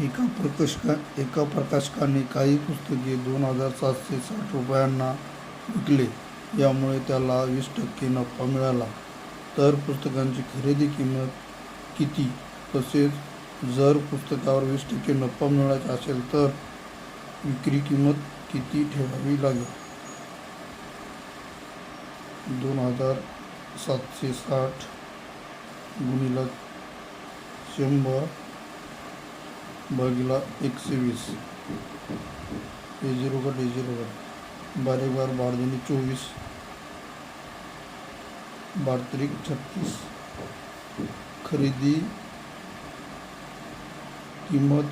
एका प्रकाशकाने काही पुस्तके 2,760 रुपयांना विकले. यामुळे त्याला 20% नफा मिळाला. तर पुस्तकांची खरेदी किंमत किती? तसेच जर पुस्तकावर 20% नफा मिळवायचा असेल तर विक्री किंमत किती ठेवावी लागेल? 2,760 गुणिले 100 भागिले 120. हे 0 कट 12 बार 24 12 36. खरेदी किंमत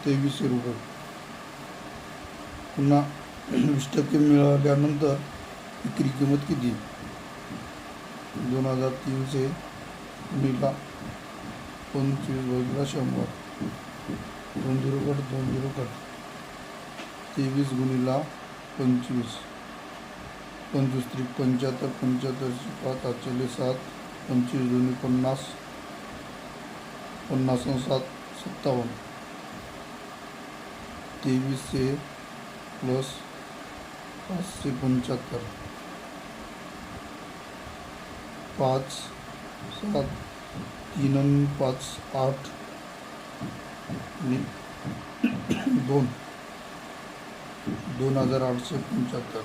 2300 रुपये. पुन्हा 20% मिळाल्यानंतर विक्री किंमत किती? 2,300 गुणिले 25 भागिले 100. 20 कट 23 गुणिले 25. 25 त्रिक 75. 75 5 8 7. 25 2 50. 50 7 57. 2300 प्लस 575. 5 7 3 5 8 आणि 2 2,875.